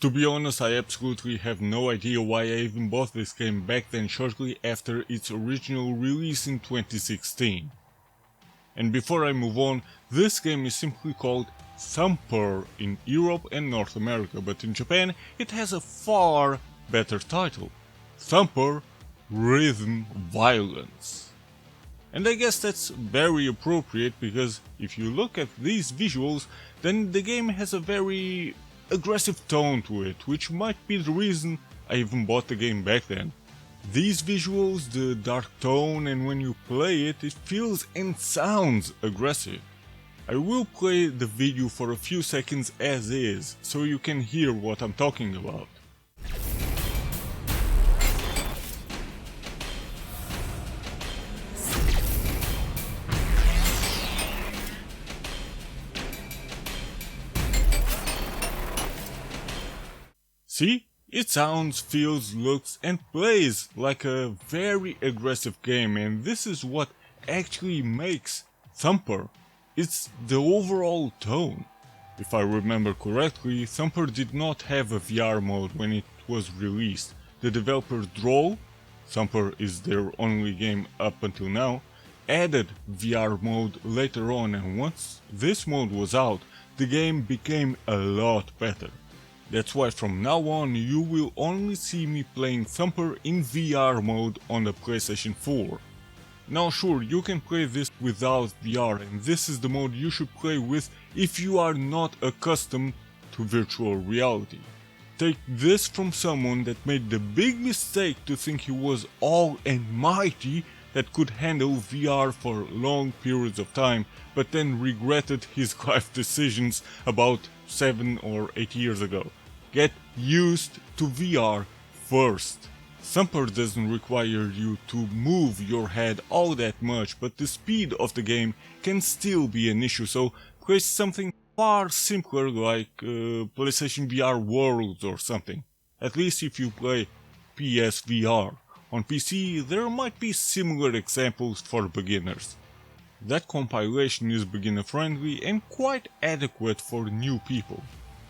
To be honest, I absolutely have no idea why I even bought this game back then shortly after its original release in 2016. And before I move on, this game is simply called THUMPER in Europe and North America, but in Japan it has a far better title: THUMPER Rhythm Violence. And I guess that's very appropriate because if you look at these visuals, then the game has a very aggressive tone to it, which might be the reason I even bought the game back then. These visuals, the dark tone, and when you play it, it feels and sounds aggressive. I will play the video for a few seconds as is, so you can hear what I'm talking about. See? It sounds, feels, looks and plays like a very aggressive game, and this is what actually makes THUMPER. It's the overall tone. If I remember correctly, THUMPER did not have a VR mode when it was released. The developer Droll, THUMPER is their only game up until now, added VR mode later on, and once this mode was out, the game became a lot better. That's why from now on you will only see me playing THUMPER in VR mode on the PlayStation 4. Now sure, you can play this without VR, and this is the mode you should play with if you are not accustomed to virtual reality. Take this from someone that made the big mistake to think he was all and mighty that could handle VR for long periods of time, but then regretted his life decisions about 7 or 8 years ago. Get used to VR first. THUMPER doesn't require you to move your head all that much, but the speed of the game can still be an issue, so play something far simpler like PlayStation VR Worlds or something. At least if you play PSVR. On PC there might be similar examples for beginners. That compilation is beginner friendly and quite adequate for new people.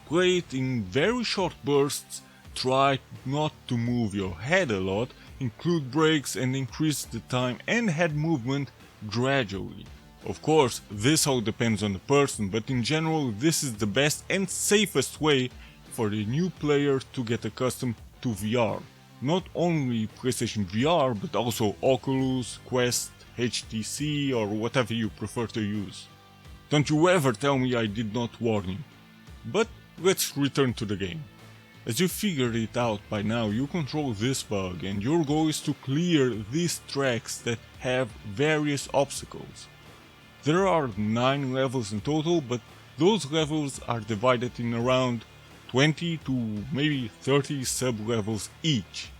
Play it in very short bursts, try not to move your head a lot, include breaks and increase the time and head movement gradually. Of course, this all depends on the person, but in general this is the best and safest way for a new player to get accustomed to VR. Not only PlayStation VR, but also Oculus, Quest, HTC or whatever you prefer to use. Don't you ever tell me I did not warn you. But let's return to the game. As you figured it out by now, you control this bug and your goal is to clear these tracks that have various obstacles. There are 9 levels in total, but those levels are divided in around 20 to maybe 30 sub-levels each.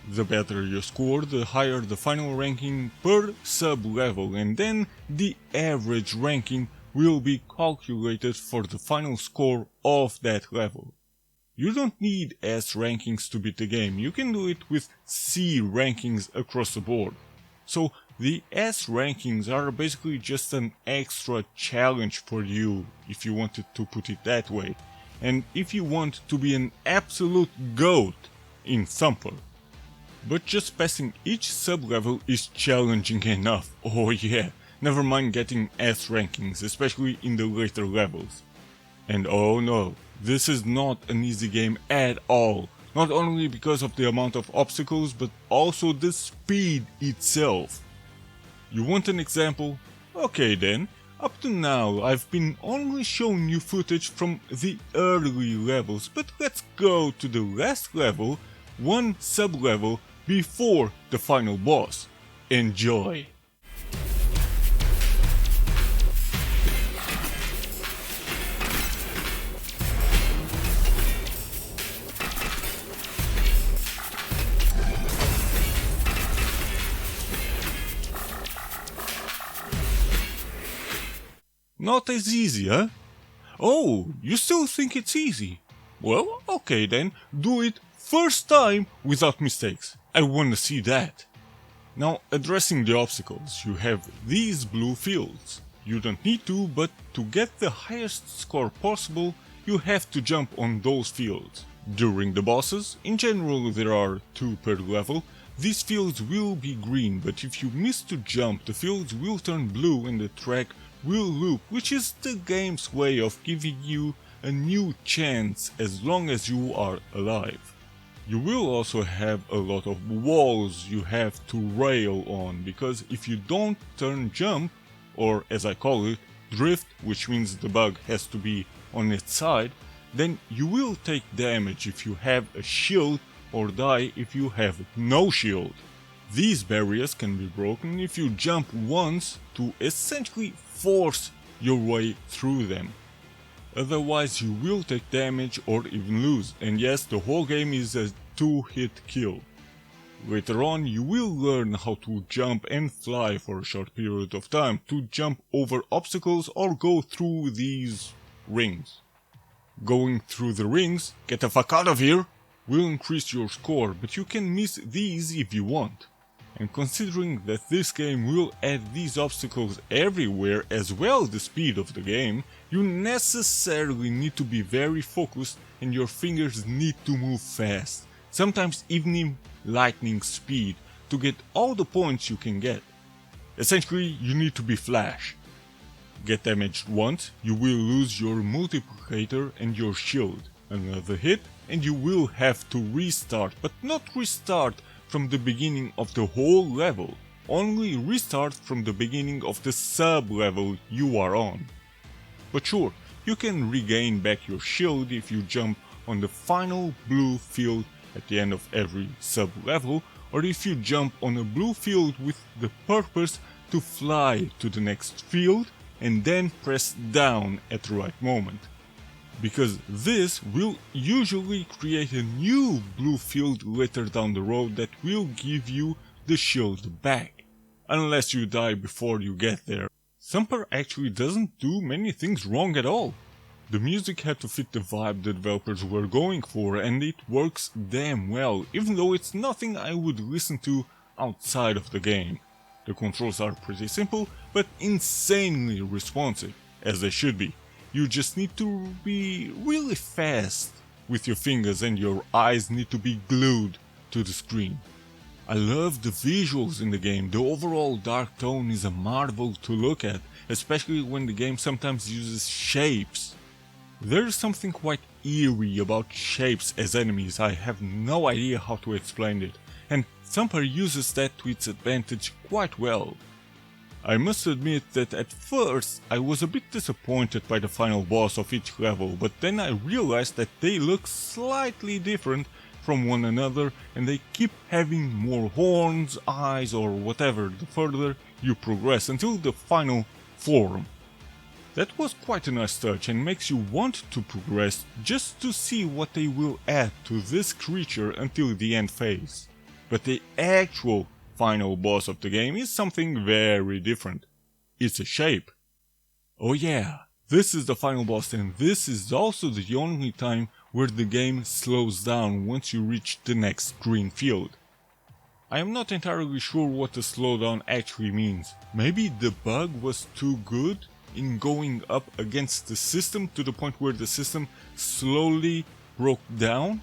The better your score, the higher the final ranking per sub-level, and then the average ranking will be calculated for the final score of that level. You don't need S rankings to beat the game, you can do it with C rankings across the board. So the S rankings are basically just an extra challenge for you, if you wanted to put it that way, and if you want to be an absolute GOAT in THUMPER. But just passing each sub-level is challenging enough, oh yeah. Never mind getting S rankings, especially in the later levels. And oh no, this is not an easy game at all. Not only because of the amount of obstacles, but also the speed itself. You want an example? Okay then, up to now I've been only showing you footage from the early levels, but let's go to the last level, one sub-level before the final boss. Enjoy! Not as easy, huh? Oh, you still think it's easy? Well, okay then, do it first time without mistakes. I wanna see that. Now, addressing the obstacles, you have these blue fields. You don't need to, but to get the highest score possible, you have to jump on those fields. During the bosses, in general there are 2 per level, these fields will be green, but if you miss to jump, the fields will turn blue and the track will loop, which is the game's way of giving you a new chance as long as you are alive. You will also have a lot of walls you have to rail on, because if you don't turn jump, or as I call it, drift, which means the bug has to be on its side, then you will take damage if you have a shield or die if you have no shield. These barriers can be broken if you jump once to essentially force your way through them. Otherwise you will take damage or even lose, and yes, the whole game is a 2-hit kill. Later on you will learn how to jump and fly for a short period of time to jump over obstacles or go through these rings. Going through the rings, get the fuck out of here, will increase your score, but you can miss these if you want. And considering that this game will add these obstacles everywhere as well as the speed of the game, you necessarily need to be very focused and your fingers need to move fast, sometimes even in lightning speed, to get all the points you can get. Essentially, you need to be Flash. Get damaged once, you will lose your multiplicator and your shield. Another hit and you will have to restart, but not restart from the beginning of the whole level, only restart from the beginning of the sub-level you are on. But sure, you can regain back your shield if you jump on the final blue field at the end of every sub-level, or if you jump on a blue field with the purpose to fly to the next field and then press down at the right moment. Because this will usually create a new blue field later down the road that will give you the shield back, unless you die before you get there. THUMPER actually doesn't do many things wrong at all. The music had to fit the vibe the developers were going for, and it works damn well, even though it's nothing I would listen to outside of the game. The controls are pretty simple, but insanely responsive, as they should be. You just need to be really fast with your fingers and your eyes need to be glued to the screen. I love the visuals in the game. The overall dark tone is a marvel to look at, especially when the game sometimes uses shapes. There's something quite eerie about shapes as enemies, I have no idea how to explain it, and THUMPER uses that to its advantage quite well. I must admit that at first I was a bit disappointed by the final boss of each level, but then I realized that they look slightly different from one another and they keep having more horns, eyes or whatever the further you progress until the final form. That was quite a nice touch and makes you want to progress just to see what they will add to this creature until the end phase. But the actual final boss of the game is something very different. It's a shape. Oh yeah, this is the final boss and this is also the only time where the game slows down once you reach the next green field. I am not entirely sure what the slowdown actually means. Maybe the bug was too good in going up against the system to the point where the system slowly broke down?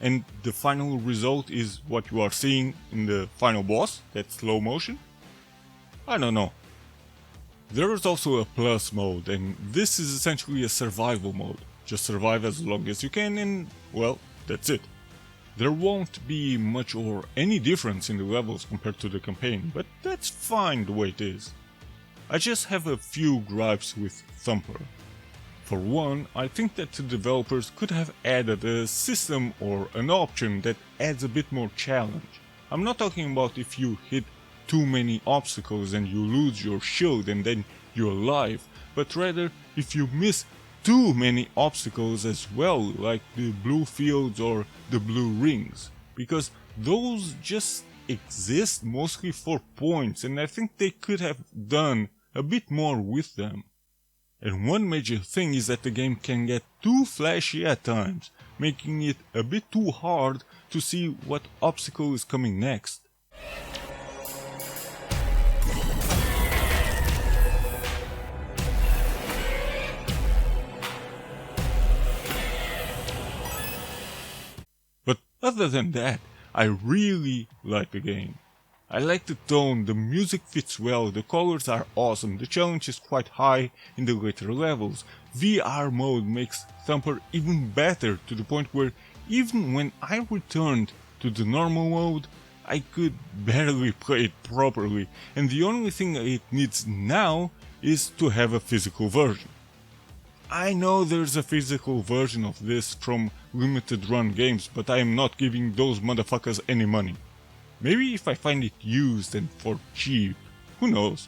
And the final result is what you are seeing in the final boss, that slow motion? I don't know. There is also a plus mode, and this is essentially a survival mode. Just survive as long as you can and, well, that's it. There won't be much or any difference in the levels compared to the campaign, but that's fine the way it is. I just have a few gripes with THUMPER. For one, I think that the developers could have added a system or an option that adds a bit more challenge. I'm not talking about if you hit too many obstacles and you lose your shield and then you're alive, but rather if you miss too many obstacles as well, like the blue fields or the blue rings, because those just exist mostly for points and I think they could have done a bit more with them. And one major thing is that the game can get too flashy at times, making it a bit too hard to see what obstacle is coming next. Other than that, I really like the game. I like the tone, the music fits well, the colors are awesome, the challenge is quite high in the later levels. VR mode makes Thumper even better, to the point where even when I returned to the normal mode, I could barely play it properly, and the only thing it needs now is to have a physical version. I know there's a physical version of this from limited run games, but I am not giving those motherfuckers any money. Maybe if I find it used and for cheap, who knows.